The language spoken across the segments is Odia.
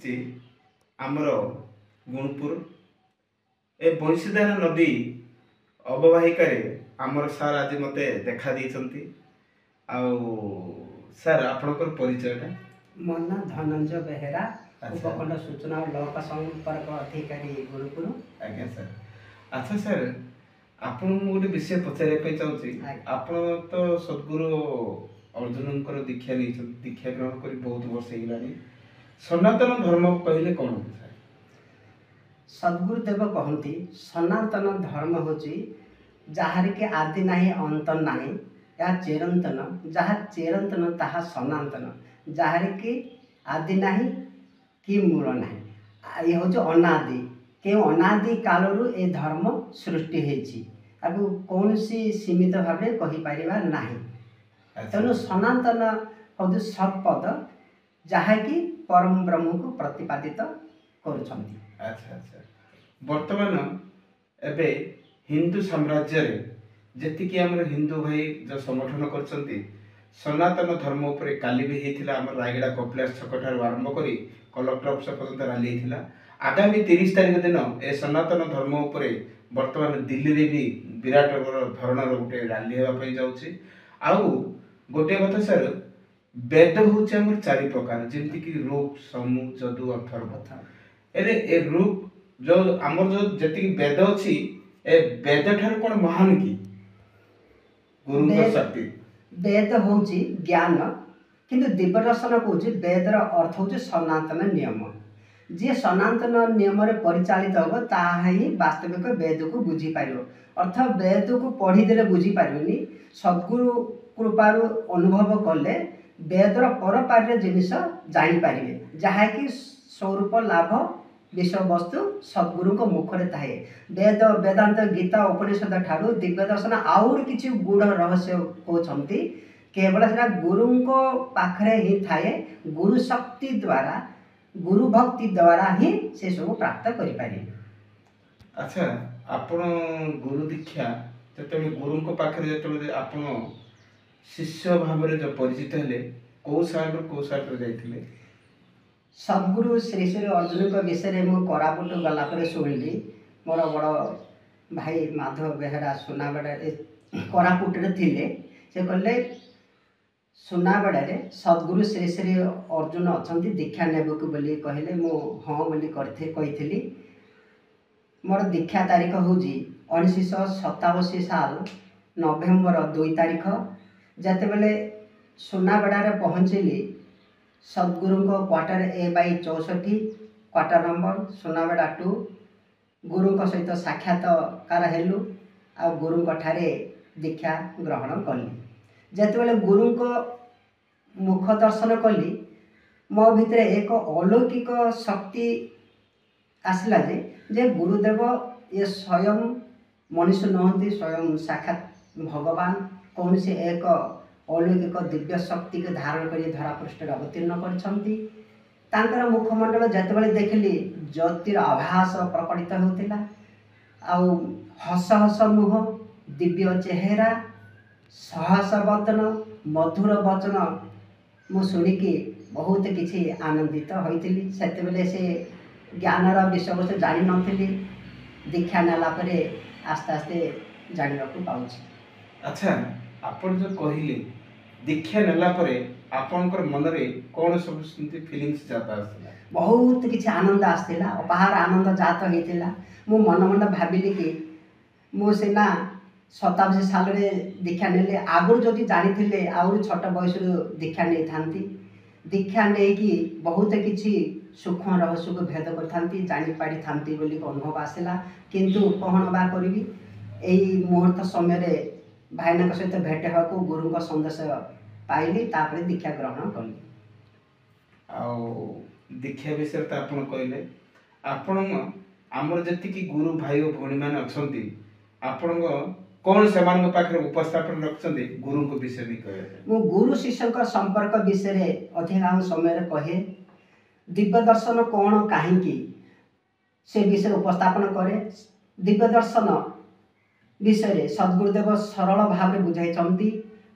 ଛି ଆମର ଗୁଣପୁର ଏ ବଂଶୀଧାରା ନଦୀ ଅବବାହିକାରେ ଆମର ସାର୍ ଆଜି ମୋତେ ଦେଖା ଦେଇଛନ୍ତି। ଆଉ ସାର୍ ଆପଣଙ୍କର ପରିଚୟଟା? ମୋ ନାଁ ଧନଞ୍ଜୟ ବେହେରା, ଆଚ୍ଛା। ଉପଖଣ୍ଡ ସୂଚନା ଓ ଲୋକ ସମ୍ପର୍କ ଅଧିକାରୀ ଗୁରୁପୁର। ଆଜ୍ଞା ସାର୍। ଆଚ୍ଛା ସାର୍, ଆପଣଙ୍କୁ ମୁଁ ଗୋଟେ ବିଷୟ ପଚାରିବା ପାଇଁ ଚାହୁଁଛି। ଆଜ୍ଞା। ଆପଣ ତ ସଦ୍ଗୁରୁ ଅର୍ଜୁନଙ୍କର ଦୀକ୍ଷା ନେଇଛନ୍ତି, ଦୀକ୍ଷା ଗ୍ରହଣ କରି ବହୁତ ବର୍ଷ ହେଇଗଲାଣି। ସନାତନ ଧର୍ମ କହିଲେ କ'ଣ ବୁଝାଏ? ସଦ୍ଗୁରୁଦେବ କହନ୍ତି ସନାତନ ଧର୍ମ ହେଉଛି ଯାହାର କି ଆଦି ନାହିଁ ଅନ୍ତ ନାହିଁ, ଏହା ଚିରନ୍ତନ, ଯାହା ଚିରନ୍ତନ ତାହା ସନାତନ, ଯାହାର କି ଆଦି ନାହିଁ କି ମୂଳ ନାହିଁ। ଇଏ ହେଉଛି ଅନାଦି। କେଉଁ ଅନାଦି କାଳରୁ ଏ ଧର୍ମ ସୃଷ୍ଟି ହେଇଛି, ତାକୁ କୌଣସି ସୀମିତ ଭାବରେ କହିପାରିବା ନାହିଁ। ଆଚ୍ଛା। ତେଣୁ ସନାତନ ହେଉଛି ସତ୍ପଦ, ଯାହାକି ପରମ ବ୍ରହ୍ମକୁ ପ୍ରତିପାଦିତ କରୁଛନ୍ତି। ଆଚ୍ଛା ଆଚ୍ଛା। ବର୍ତ୍ତମାନ ଏବେ ହିନ୍ଦୁ ସାମ୍ରାଜ୍ୟରେ ଯେତିକି ଆମର ହିନ୍ଦୁ ଭାଇ ଯେଉଁ ସଂଗଠନ କରିଛନ୍ତି, ସନାତନ ଧର୍ମ ଉପରେ କାଲି ବି ହେଇଥିଲା ଆମର ରାୟଗଡ଼ା କପିଳାସ ଛକ ଠାରୁ ଆରମ୍ଭ କରି କଲେକ୍ଟର ଅଫିସ ପର୍ଯ୍ୟନ୍ତ ରାଲି ହେଇଥିଲା। ଆଗାମୀ 30 ତାରିଖ ଦିନ ଏ ସନାତନ ଧର୍ମ ଉପରେ ବର୍ତ୍ତମାନ ଦିଲ୍ଲୀରେ ବି ବିରାଟ ଧରଣର ଗୋଟେ ରାଲି ହେବା ପାଇଁ ଯାଉଛି। ଆଉ ଗୋଟିଏ କଥା ସାର୍, ବେଦ ହେଉଛି ଆମର 4 ପ୍ରକାର, ଯେମିତିକି ଋକ୍, ସମୁ, ଯଦୁ, ଅଥର୍ବ। ଏ ଋକ୍ ଯେଉଁ ଆମର ଯେଉଁ ଯେତିକି ବେଦ ଅଛି, ଏ ବେଦ ଠାରୁ କ'ଣ ମହାନ କି ଗୁରୁଙ୍କ ଶକ୍ତି? ବେଦ ହେଉଛି ଜ୍ଞାନ, କିନ୍ତୁ ଦିବ୍ୟଦର୍ଶନ କହୁଛି ବେଦର ଅର୍ଥ ହେଉଛି ସନାତନ ନିୟମ। ଯିଏ ସନାତନ ନିୟମରେ ପରିଚାଳିତ ହେବ ତାହା ହିଁ ବାସ୍ତବିକ ବେଦକୁ ବୁଝିପାରିବ। ଅର୍ଥ ବେଦକୁ ପଢ଼ିଦେଲେ ବୁଝିପାରିବେନି, ସଦ୍ଗୁରୁ କୃପାରୁ ଅନୁଭବ କଲେ ବେଦର ପରପାରିର ଜିନିଷ ଜାଣିପାରିବେ, ଯାହାକି ସ୍ୱରୂପ ଲାଭ ବିଷୟବସ୍ତୁ ସଦ୍ଗୁରୁଙ୍କ ମୁଖରେ ଥାଏ। ବେଦ, ବେଦାନ୍ତ, ଗୀତା, ଉପନିଷଦ ଠାରୁ ଦିବ୍ୟଦର୍ଶନ ଆହୁରି କିଛି ଗୂଢ଼ ରହସ୍ୟ କହୁଛନ୍ତି। କେବଳ ସେଟା ଗୁରୁଙ୍କ ପାଖରେ ହିଁ ଥାଏ। ଗୁରୁ ଶକ୍ତି ଦ୍ୱାରା, ଗୁରୁ ଭକ୍ତି ଦ୍ୱାରା ହିଁ ସେସବୁ ପ୍ରାପ୍ତ କରିପାରିବେ। ଆଚ୍ଛା, ଆପଣ ଗୁରୁ ଦୀକ୍ଷା ଯେତେବେଳେ ଗୁରୁଙ୍କ ପାଖରେ ଯେତେବେଳେ ଆପଣ ଶିଷ୍ୟ ଭାବରେ ଯେଉଁ ପରିଚିତ ହେଲେ, କେଉଁ ସାଲରୁ କେଉଁ ସାଲରେ ଯାଇଥିଲେ? ସଦ୍ଗୁରୁ ଶ୍ରୀ ଶ୍ରୀ ଅର୍ଜୁନଙ୍କ ବିଷୟରେ ମୁଁ କୋରାପୁଟ ଗଲା ପରେ ଶୁଣିଲି। ମୋର ବଡ଼ ଭାଇ ମାଧବ ବେହେରା ସୁନାବେଡ଼ାରେ କୋରାପୁଟରେ ଥିଲେ। ସେ କହିଲେ ସୁନାବେଡ଼ାରେ ସଦ୍ଗୁରୁ ଶ୍ରୀ ଶ୍ରୀ ଅର୍ଜୁନ ଅଛନ୍ତି, ଦୀକ୍ଷା ନେବାକୁ ବୋଲି କହିଲେ। ମୁଁ ହଁ ବୋଲି କହିଥିଲି। ମୋର ଦୀକ୍ଷା ତାରିଖ ହେଉଛି 1987 ସାଲ ନଭେମ୍ବର 2 ତାରିଖ। ଯେତେବେଳେ ସୁନାବେଡ଼ାରେ ପହଞ୍ଚିଲି, ସଦ୍ଗୁରୁଙ୍କ quarter A/64, quarter number Sunabeda 2। ଗୁରୁଙ୍କ ସହିତ ସାକ୍ଷାତକାର ହେଲୁ, ଆଉ ଗୁରୁଙ୍କ ଠାରେ ଦୀକ୍ଷା ଗ୍ରହଣ କଲି। ଯେତେବେଳେ ଗୁରୁଙ୍କ ମୁଖ ଦର୍ଶନ କଲି, ମୋ ଭିତରେ ଏକ ଅଲୌକିକ ଶକ୍ତି ଆସିଲା ଯେ ଗୁରୁଦେବ ଏ ସ୍ୱୟଂ ମଣିଷ ନୁହନ୍ତି, ସ୍ୱୟଂ ସାକ୍ଷାତ ଭଗବାନ କୌଣସି ଏକ ଅଲୌକିକ ଦିବ୍ୟ ଶକ୍ତିକୁ ଧାରଣ କରି ଧରାପୃଷ୍ଠରେ ଅବତୀର୍ଣ୍ଣ କରିଛନ୍ତି। ତାଙ୍କର ମୁଖମଣ୍ଡଳ ଯେତେବେଳେ ଦେଖିଲି, ଜ୍ୟୋତିର ଆଭାସ ପ୍ରକଟିତ ହେଉଥିଲା। ଆଉ ହସ ହସ ମୁହଁ, ଦିବ୍ୟ ଚେହେରା, ସହସ ବଦନ, ମଧୁର ବଚନ ମୁଁ ଶୁଣିକି ବହୁତ କିଛି ଆନନ୍ଦିତ ହୋଇଥିଲି। ସେତେବେଳେ ସେ ଜ୍ଞାନର ବିଷୟବସ୍ତୁ ଜାଣିନଥିଲି, ଦୀକ୍ଷା ନେଲା ପରେ ଆସ୍ତେ ଆସ୍ତେ ଜାଣିବାକୁ ପାଉଛି। ଆଚ୍ଛା, ଆପଣ ଯେଉଁ କହିଲେ ଦୀକ୍ଷା ନେଲା ପରେ ଆପଣଙ୍କର ମନରେ କ'ଣ ସବୁ ସେମିତି ଫିଲିଙ୍ଗସ୍ ଜାତ ଆସିଥିଲା? ବହୁତ କିଛି ଆନନ୍ଦ ଆସିଥିଲା, ଅପାର ଆନନ୍ଦ ଜାତ ହେଇଥିଲା। ମୁଁ ମନ ମନ ଭାବିଲି କି ମୁଁ ସିନା 87 ସାଲରେ ଦୀକ୍ଷା ନେଲି, ଆଗରୁ ଯଦି ଜାଣିଥିଲେ ଆହୁରି ଛୋଟ ବୟସରୁ ଦୀକ୍ଷା ନେଇଥାନ୍ତି। ଦୀକ୍ଷା ନେଇକି ବହୁତ କିଛି ସୂକ୍ଷ୍ମ ରହସ୍ୟକୁ ଭେଦ କରିଥାନ୍ତି, ଜାଣିପାରିଥାନ୍ତି ବୋଲି ଅନୁଭବ ଆସିଲା। କିନ୍ତୁ କ'ଣ ବା କରିବି, ଏଇ ମୁହୂର୍ତ୍ତ ସମୟରେ ଭାଇନାଙ୍କ ସହିତ ଭେଟ ହେବାକୁ ଗୁରୁଙ୍କ ସନ୍ଦେଶ ପାଇଲି, ତାପରେ ଦୀକ୍ଷା ଗ୍ରହଣ କଲି। ଆଉ ଦୀକ୍ଷା ବିଷୟରେ ତ ଆପଣ କହିଲେ। ଆପଣ ଆମର ଯେତିକି ଗୁରୁ ଭାଇ ଓ ଭଉଣୀମାନେ ଅଛନ୍ତି, ଆପଣଙ୍କ କ'ଣ ସେମାନଙ୍କ ପାଖରେ ଉପସ୍ଥାପନ ରଖିଛନ୍ତି ଗୁରୁଙ୍କ ବିଷୟ ନେଇ କହିବା? ମୁଁ ଗୁରୁ ଶିଷ୍ୟଙ୍କ ସମ୍ପର୍କ ବିଷୟରେ ଅଧିକାଂଶ ସମୟରେ କହେ। ଦିବ୍ୟ ଦର୍ଶନ କ'ଣ, କାହିଁକି, ସେ ବିଷୟରେ ଉପସ୍ଥାପନ କରେ। ଦିବ୍ୟ ଦର୍ଶନ ବିଷୟରେ ସଦ୍ଗୁରୁଦେବ ସରଳ ଭାବରେ ବୁଝାଇଛନ୍ତି।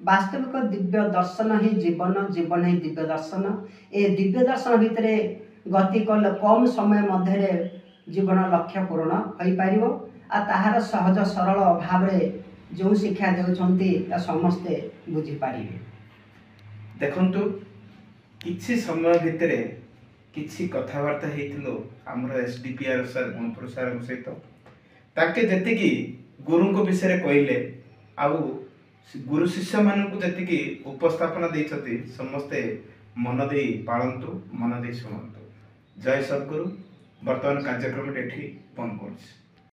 ବାସ୍ତବିକ ଦିବ୍ୟ ଦର୍ଶନ ହିଁ ଜୀବନ, ଜୀବନ ହିଁ ଦିବ୍ୟ ଦର୍ଶନ। ଏ ଦିବ୍ୟ ଦର୍ଶନ ଭିତରେ ଗତି କଲେ କମ୍ ସମୟ ମଧ୍ୟରେ ଜୀବନ ଲକ୍ଷ୍ୟ ପୂରଣ ହୋଇପାରିବ। ଆଉ ତାହାର ସହଜ ସରଳ ଭାବରେ ଯେଉଁ ଶିକ୍ଷା ଦେଉଛନ୍ତି ତା ସମସ୍ତେ ବୁଝିପାରିବେ। ଦେଖନ୍ତୁ, କିଛି ସମୟ ଭିତରେ କିଛି କଥାବାର୍ତ୍ତା ହେଇଥିଲୁ ଆମର SDPR ସାର୍ ମହାପୁର ସାର୍ଙ୍କ ସହିତ। ତାକେ ଯେତିକି ଗୁରୁଙ୍କ ବିଷୟରେ କହିଲେ ଆଉ ଗୁରୁ ଶିଷ୍ୟମାନଙ୍କୁ ଯେତିକି ଉପସ୍ଥାପନା ଦେଇଛନ୍ତି ସମସ୍ତେ ମନ ଦେଇ ପାଳନ୍ତୁ, ମନ ଦେଇ ଶୁଣନ୍ତୁ। ଜୟ ସଦ୍ଗୁରୁ। ବର୍ତ୍ତମାନ କାର୍ଯ୍ୟକ୍ରମଟି ଏଠି ବନ୍ଦ କରୁଛି।